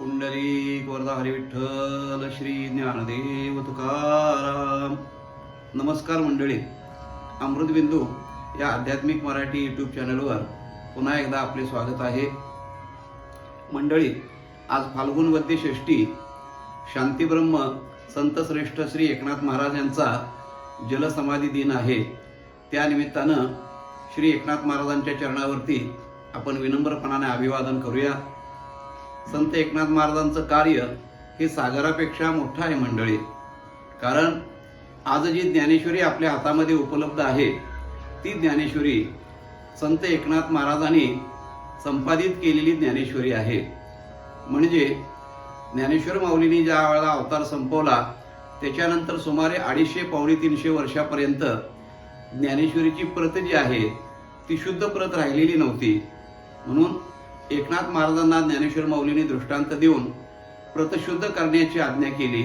पुंडलिक वरदा हरी विठ्ठल श्री ज्ञानदेव तुकाराम. नमस्कार मंडळी, अमृतबिंदू या आध्यात्मिक मराठी यूट्यूब चॅनलवर पुन्हा एकदा आपले स्वागत आहे. मंडळी, आज फाल्गुन वद्य षष्ठी शांतीब्रह्म संत श्रेष्ठ श्री एकनाथ महाराज यांचा जलसमाधी दिन आहे. त्या निमित्तानं श्री एकनाथ महाराजांच्या चरणावरती आपण विनम्रपणाने अभिवादन करूया. संत एकनाथ महाराजांचं कार्य हे सागरापेक्षा मोठं आहे मंडळी. कारण आज जी ज्ञानेश्वरी आपल्या हातामध्ये उपलब्ध आहे ती ज्ञानेश्वरी संत एकनाथ महाराजांनी संपादित केलेली ज्ञानेश्वरी आहे. म्हणजे ज्ञानेश्वर माऊलींनी ज्या वेळेला अवतार संपवला त्याच्यानंतर सुमारे 250-300 वर्षापर्यंत ज्ञानेश्वरीची प्रत जी आहे ती शुद्ध प्रत राहिलेली नव्हती. म्हणून एकनाथ महाराजांना ज्ञानेश्वर माऊलींनी दृष्टांत देऊन प्रत शुद्ध करण्याची आज्ञा केली.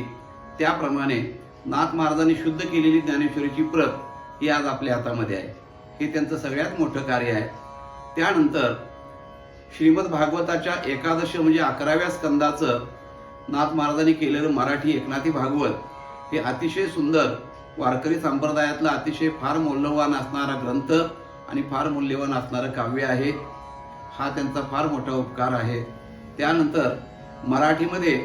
त्याप्रमाणे नाथ महाराजांनी शुद्ध केलेली ज्ञानेश्वरीची प्रत ही आज आपल्या हातामध्ये आहे. हे त्यांचं सगळ्यात मोठं कार्य आहे. त्यानंतर श्रीमद भागवताच्या एकादश म्हणजे 11व्या स्कंदाचं नाथ महाराजांनी केलेलं मराठी एकनाथी भागवत हे अतिशय सुंदर वारकरी संप्रदायातला अतिशय फार मौल्यवान असणारा ग्रंथ आणि फार मूल्यवान असणारं काव्य आहे. हा त्यांचा फार मोठा उपकार आहे. त्यानंतर मराठीमध्ये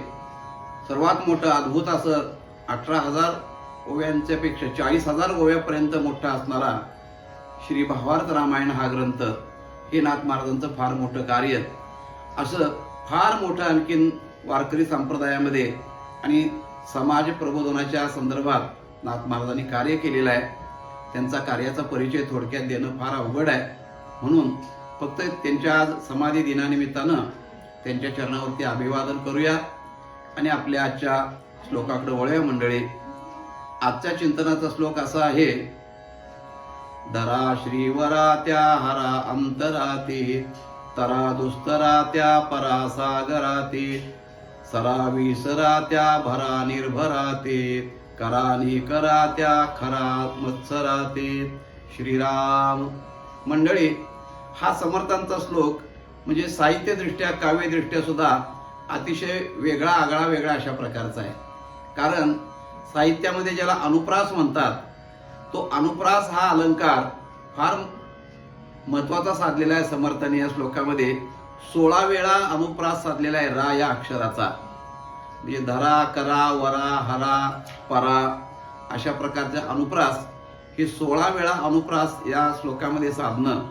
सर्वात मोठं अद्भुत असं 18,000 ओव्यांच्या पेक्षा 40,000 ओव्यापर्यंत मोठा असणारा श्री भावार्थ रामायण हा ग्रंथ हे नाथ महाराजांचं फार मोठं कार्य. असं फार मोठं आणखीन वारकरी संप्रदायामध्ये आणि समाज प्रबोधनाच्या संदर्भात नाथ महाराजांनी कार्य केलेलं आहे. त्यांचा कार्याचा परिचय थोडक्यात देणं फार अवघड आहे. म्हणून फक्त त्यांच्या आज समाधी दिनानिमित्तानं त्यांच्या चरणावरती अभिवादन करूया आणि आपल्या आजच्या श्लोकाकडे वळूया मंडळी. आजच्या चिंतनाचा श्लोक असा आहे. धरा श्रीवरा त्या हरा अंतराती, तरा दुस्तरा त्या परा सागराती, सरा विसरा त्या भरा निर्भराते, करानी करा त्या खरा मत्सराते. श्रीराम. मंडळी, हा समर्थांचा श्लोक म्हणजे साहित्यदृष्ट्या काव्यदृष्ट्या सुद्धा अतिशय वेगळा आगळा वेगळा अशा प्रकारचा आहे. कारण साहित्यामध्ये ज्याला अनुप्रास म्हणतात तो अनुप्रास हा अलंकार फार महत्वाचा साधलेला आहे. समर्थाने या श्लोकामध्ये 16 वेळा अनुप्रास साधलेला आहे रा या अक्षराचा. म्हणजे धरा, करा, वरा, हरा, परा अशा प्रकारचे अनुप्रास हे 16 वेळा अनुप्रास या श्लोकामध्ये साधणं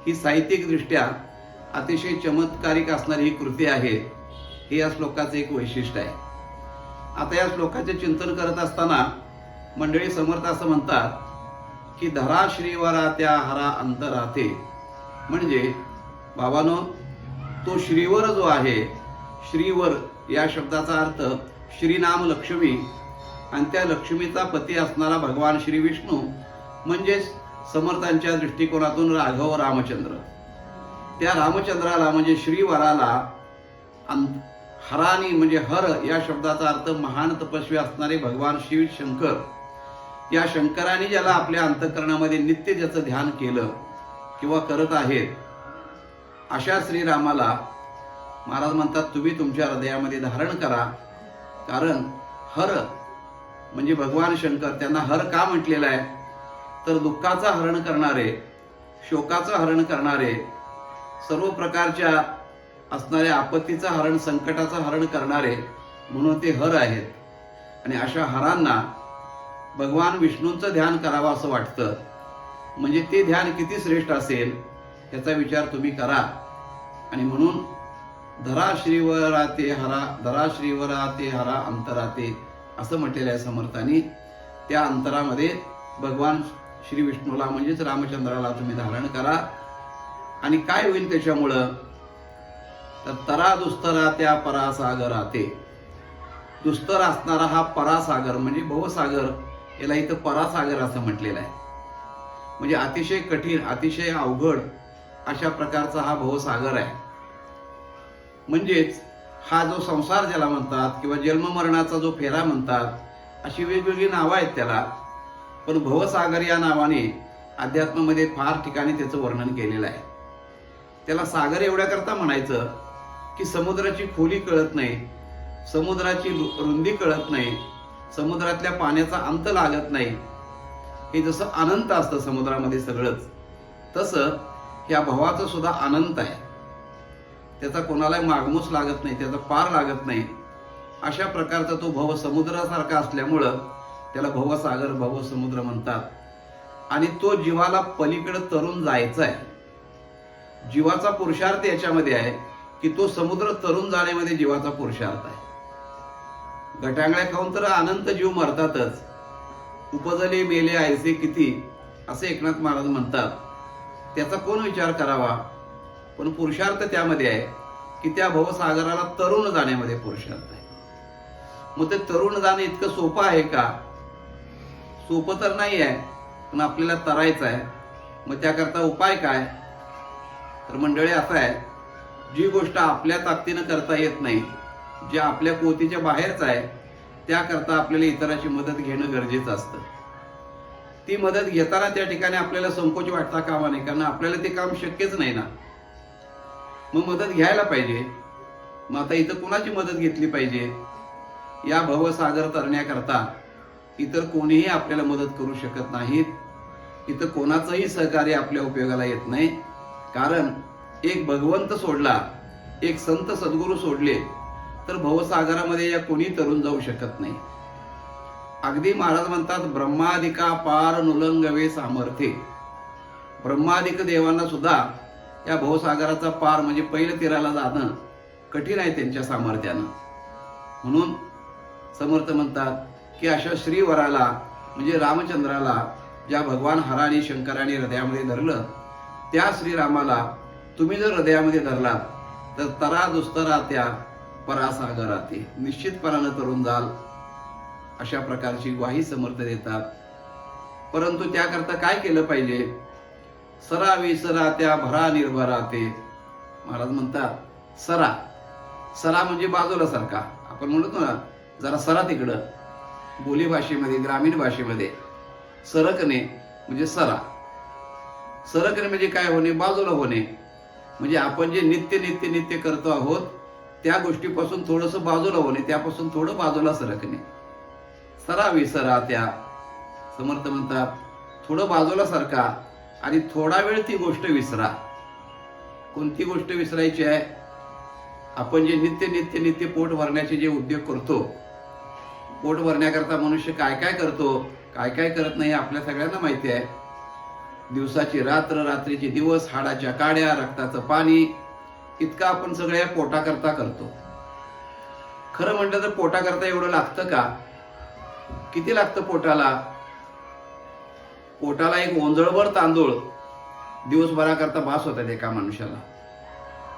ही साहित्यिकदृष्ट्या अतिशय चमत्कारिक असणारी ही कृती आहे. हे या श्लोकाचं एक वैशिष्ट्य आहे. आता या श्लोकाचे चिंतन करत असताना मंडळी समर्थ असं म्हणतात की धरा श्रीवरा त्या हरा अंतराते. म्हणजे बाबांनो, तो श्रीवर जो आहे, श्रीवर या शब्दाचा अर्थ श्रीनाम लक्ष्मी आणि त्या लक्ष्मीचा पती असणारा भगवान श्री विष्णू म्हणजेच समर्थांच्या दृष्टिकोनातून राघव रामचंद्र. त्या रामचंद्राला म्हणजे श्रीवराला हरानी म्हणजे हर या शब्दाचा अर्थ महान तपस्वी असणारे भगवान शिव शंकर. या शंकराने ज्याला आपल्या अंतःकरणामध्ये नित्य ज्याचं ध्यान केलं किंवा करत आहेत अशा श्रीरामाला महाराज म्हणतात तुम्ही तुमच्या हृदयामध्ये धारण करा. कारण हर म्हणजे भगवान शंकर. त्यांना हर का म्हटलेलं आहे तर दुःखाचं हरण करणारे, शोकाचं हरण करणारे, सर्व प्रकारच्या असणाऱ्या आपत्तीचं हरण, संकटाचं हरण करणारे म्हणून ते हर आहेत. आणि अशा हरांना भगवान विष्णूंचं ध्यान करावं असं वाटतं. म्हणजे ते ध्यान किती श्रेष्ठ असेल याचा विचार तुम्ही करा. आणि म्हणून धरा श्रीवराते हरा, धरा श्रीवराते हरा अंतराते असं म्हटलेलं आहे समर्थांनी. त्या अंतरामध्ये भगवान श्री विष्णूला म्हणजेच रामचंद्राला तुम्ही धारण करा. आणि काय होईल त्याच्यामुळं तर तरा दुस्तरा त्या परासागराते. दुस्तर असणारा हा परासागर म्हणजे भवसागर, याला इथं परासागर असं म्हटलेलं आहे. म्हणजे अतिशय कठीण, अतिशय अवघड अशा प्रकारचा हा भवसागर आहे. म्हणजेच हा जो संसार ज्याला म्हणतात किंवा जन्ममरणाचा जो फेरा म्हणतात अशी वेगवेगळी नावं आहेत त्याला. पण भवसागर या नावाने अध्यात्मामध्ये फार ठिकाणी त्याचं वर्णन केलेलं आहे. त्याला सागर एवढ्या करता म्हणायचं की समुद्राची खोली कळत नाही, समुद्राची रुंदी कळत नाही, समुद्रातल्या पाण्याचा अंत लागत नाही. हे जसं अनंत असतं समुद्रामध्ये सगळंच, तसं ह्या भवाचं सुद्धा अनंत आहे. त्याचा कोणाला मागमूस लागत नाही, त्याचा पार लागत नाही. अशा प्रकारचा तो भव समुद्रासारखा असल्यामुळं त्याला भवसागर भवसमुद्र म्हणतात. आणि तो जीवाला पलीकडे तरून जायचा आहे. जीवाचा पुरुषार्थ याच्यामध्ये आहे की तो समुद्र तरून जाण्यामध्ये जीवाचा पुरुषार्थ आहे. गटांगळ्या खाऊन तर अनंत जीव मरतातच, उपजले मेले ऐसे किती, असे एकनाथ महाराज म्हणतात. त्याचा कोण विचार करावा? पण पुरुषार्थ त्यामध्ये आहे की त्या भवसागराला तरुण जाण्यामध्ये पुरुषार्थ आहे. मग ते तरुण जाणं इतकं सोपं आहे का? सोपं तर नाही आहे, पण आपल्याला तरायचं आहे. मग त्याकरता उपाय काय? तर मंडळी असं आहे, जी गोष्ट आपल्या ताकदीनं करता येत नाही, जे आपल्या कोतीच्या बाहेरचं आहे, त्याकरता आपल्याला इतराची मदत घेणं गरजेचं असतं. ती मदत घेताना त्या ठिकाणी आपल्याला संकोच वाटता कामा नये, कारण आपल्याला ते काम शक्यच नाही ना. मग मदत घ्यायला पाहिजे. मग आता इथं कुणाची मदत घेतली पाहिजे? या भवसागर तरण्याकरता इतर कोणीही आपल्याला मदत करू शकत नाहीत. इथं कोणाचंही सहकार्य आपल्या उपयोगाला येत नाही. कारण एक भगवंत सोडला, एक संत सद्गुरू सोडले तर भवसागरामध्ये या कोणी तरुण जाऊ शकत नाही. अगदी महाराज म्हणतात, ब्रह्मादिका पार नुलंगवे सामर्थ्ये. ब्रह्मादिक देवांना सुद्धा या भवसागराचा पार म्हणजे पहिल्या तीराला जाणं कठीण आहे त्यांच्या सामर्थ्यानं. म्हणून समर्थ म्हणतात की अशा श्रीवराला म्हणजे रामचंद्राला ज्या भगवान हराने शंकराने हृदयामध्ये धरलं, त्या श्रीरामाला तुम्ही जर हृदयामध्ये धरलात तर तरा दुस्तरा त्या परासागराते निश्चितपणानं तरुण जाल, अशा प्रकारची ग्वाही समर्थ देतात. परंतु त्याकरता काय केलं पाहिजे? सरा विसरा त्या भरा निर्भरा ते. महाराज म्हणतात सरा. सरा म्हणजे बाजूला सारखा. आपण म्हणतो ना जरा सरा तिकडं, बोली भाषेमध्ये ग्रामीण भाषेमध्ये सरकणे म्हणजे सरा. सरकणे म्हणजे काय होणे? बाजूला होणे. म्हणजे आपण जे नित्य नित्य नित्य करतो आहोत त्या गोष्टीपासून थोडंसं बाजूला होणे, त्यापासून थोडं बाजूला सरकणे. सरा विसरा त्या. समर्थ म्हणतात थोडं बाजूला सरका आणि थोडा वेळ ती गोष्ट विसरा. कोणती गोष्ट विसरायची आहे? आपण जे नित्य नित्य नित्य पोट भरण्याचे जे उद्योग करतो, पोट भरण्याकरता मनुष्य काय काय करतो, काय काय करत नाही आपल्या सगळ्यांना माहिती आहे. दिवसाची रात्र, रात्रीचे दिवस, हाडाच्या काड्या, रक्ताचं पाणी, इतकं आपण सगळ्या पोटाकरता करतो. खरं म्हटलं तर पोटाकरता एवढं लागतं का? किती लागतं पोटाला? पोटाला एक ओंजळभर तांदूळ दिवसभराकरता भास होतात एका मनुष्याला.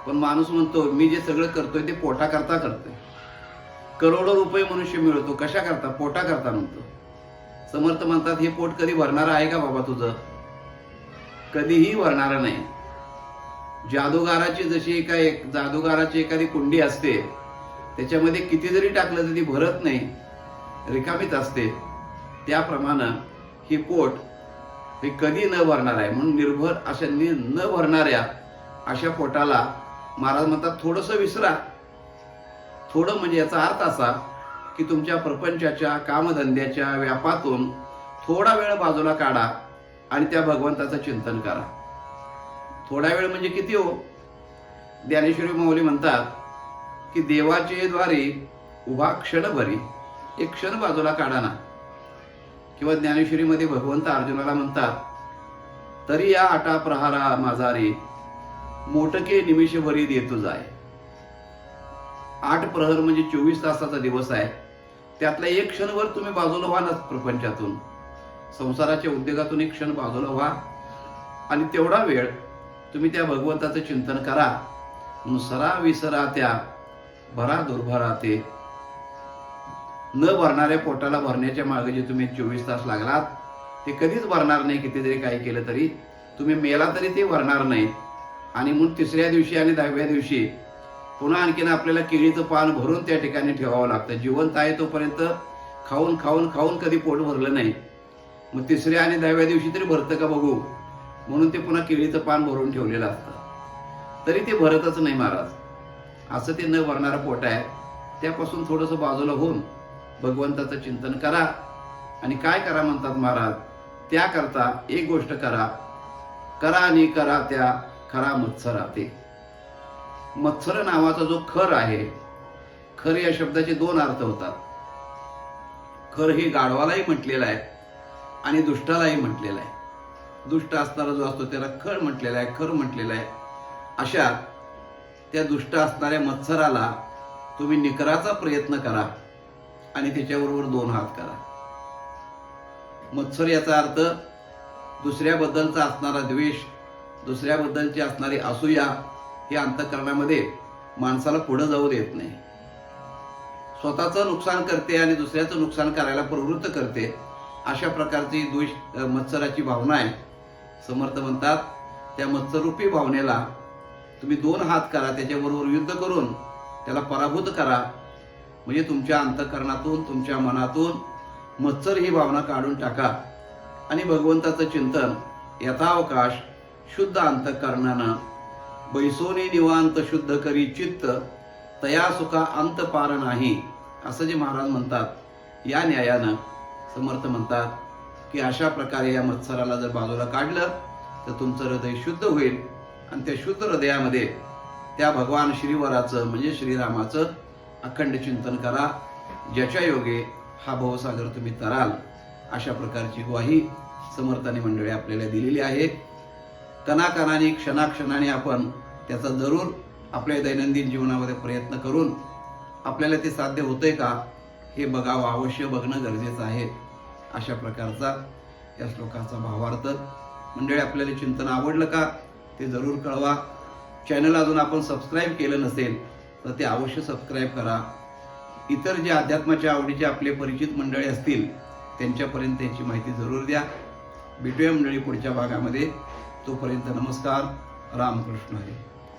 पण माणूस म्हणतो मी जे सगळं करतोय ते पोटाकरता करतोय. करोडो रुपये मनुष्य मिळवतो, कशा करता? पोटाकरता म्हणतो. समर्थ म्हणतात हे पोट कधी भरणार आहे का बाबा तुझं? कधीही भरणार नाही. जादूगाराची जशी जादूगाराची एखादी कुंडी असते, त्याच्यामध्ये किती जरी टाकलं तरी भरत नाही, रिकामीच असते. त्याप्रमाणे हे पोट हे कधी न भरणार आहे. म्हणून निर्भर अशा न भरणाऱ्या अशा पोटाला महाराज म्हणतात थोडंसं विसरा. थोडं म्हणजे याचा अर्थ असा की तुमच्या प्रपंचाच्या, कामधंद्याच्या, व्यापातून थोडा वेळ बाजूला काढा आणि त्या भगवंताचं चिंतन करा. थोडा वेळ म्हणजे किती हो? ज्ञानेश्वरी माऊली म्हणतात की देवाचे द्वारी उभा क्षणभरी, एक क्षण बाजूला काढा ना. किंवा ज्ञानेश्वरीमध्ये भगवंत अर्जुनाला म्हणतात तरी या आटा प्रहारा माझा रे, मोटके निमिषभरी देतो जाय. 8 प्रहर म्हणजे 24 तासाचा दिवस आहे. त्यातला एक क्षणभर तुम्ही बाजूला व्हा ना प्रपंचातून, संसाराच्या उद्योगातून एक क्षण बाजूला व्हा आणि तेवढा वेळ तुम्ही त्या भगवंताचं चिंतन करा. सरा विसरा त्या भरा दुर्भरा ते. न भरणाऱ्या पोटाला भरण्याच्या मागे जे तुम्ही 24 तास लागलात ते कधीच भरणार नाही. किती जरी काही केलं तरी तुम्ही मेला तरी ते भरणार नाही. आणि मग 3ऱ्या दिवशी आणि 10व्या दिवशी पुन्हा आणखीन आपल्याला केळीचं पान भरून त्या ठिकाणी ठेवावं लागतं. जिवंत आहे तोपर्यंत खाऊन खाऊन खाऊन कधी पोट भरलं नाही. मग 3ऱ्या आणि 10व्या दिवशी तरी भरतं का बघू म्हणून ते पुन्हा केळीचं पान भरून ठेवलेलं असतं, तरी ते भरतच नाही महाराज. असं ते न भरणारं पोट आहे, त्यापासून थोडंसं बाजूला होऊन भगवंताचं चिंतन करा. आणि काय करा म्हणतात महाराज, त्याकरता एक गोष्ट करा, करा आणि करा त्या खरा मत्सरा. ते मत्सर नावाचा जो खर आहे, खर या शब्दाचे दोन अर्थ होतात. खर हे गाढवालाही म्हटलेलं आहे आणि दुष्टालाही म्हटलेलं आहे. दुष्ट असणारा जो असतो त्याला खर म्हटलेला आहे, खर म्हटलेलं आहे. अशा त्या दुष्ट असणाऱ्या मत्सराला तुम्ही निकराचा प्रयत्न करा आणि त्याच्याबरोबर दोन हात करा. मत्सर याचा अर्थ दुसऱ्याबद्दलचा असणारा द्वेष, दुसऱ्याबद्दलची असणारी असूया हे अंतःकरणामध्ये माणसाला पुढे जाऊ देत नाही. स्वतःचं नुकसान करते आणि दुसऱ्याचं नुकसान करायला प्रवृत्त करते. अशा प्रकारची मत्सराची भावना आहे. समर्थ म्हणतात त्या मत्सरूपी भावनेला तुम्ही दोन हात करा, त्याच्याबरोबर युद्ध करून त्याला पराभूत करा. म्हणजे तुमच्या अंतःकरणातून, तुमच्या मनातून मत्सर ही भावना काढून टाका आणि भगवंताचं चिंतन यथावकाश शुद्ध अंतःकरणानं बैसोनी निवांत शुद्ध करी चित्त, तया सुखा अंत पार नाही, असं जे महाराज म्हणतात. या न्यायानं समर्थ म्हणतात की अशा प्रकारे या मत्सराला जर बाजूला काढलं तर तुमचं हृदय शुद्ध होईल आणि त्या शुद्ध हृदयामध्ये त्या भगवान श्रीवराचं म्हणजे श्रीरामाचं अखंड चिंतन करा. ज्याच्या योगे हा भवसागर तुम्ही तराल. अशा प्रकारची ग्वाही समर्थानी मंडळी आपल्याला दिलेली आहे. कणाकणाने क्षणाक्षणाने आपण त्याचा जरूर आपल्या दैनंदिन जीवनामध्ये प्रयत्न करून आपल्याला ते साध्य होतंय का हे बघावं, अवश्य बघणं गरजेचं आहे. अशा प्रकारचा या श्लोकाचा भावार्थ. मंडळी आपल्याला चिंतन आवडलं का ते जरूर कळवा. चॅनल अजून आपण सबस्क्राईब केलं नसेल तर ते अवश्य सबस्क्राईब करा. इतर जे अध्यात्माच्या आवडीचे आपले परिचित मंडळी असतील त्यांच्यापर्यंत याची माहिती जरूर द्या. भेटूया मंडळी पुढच्या भागामध्ये. तोपर्यंत नमस्कार. रामकृष्ण हरी.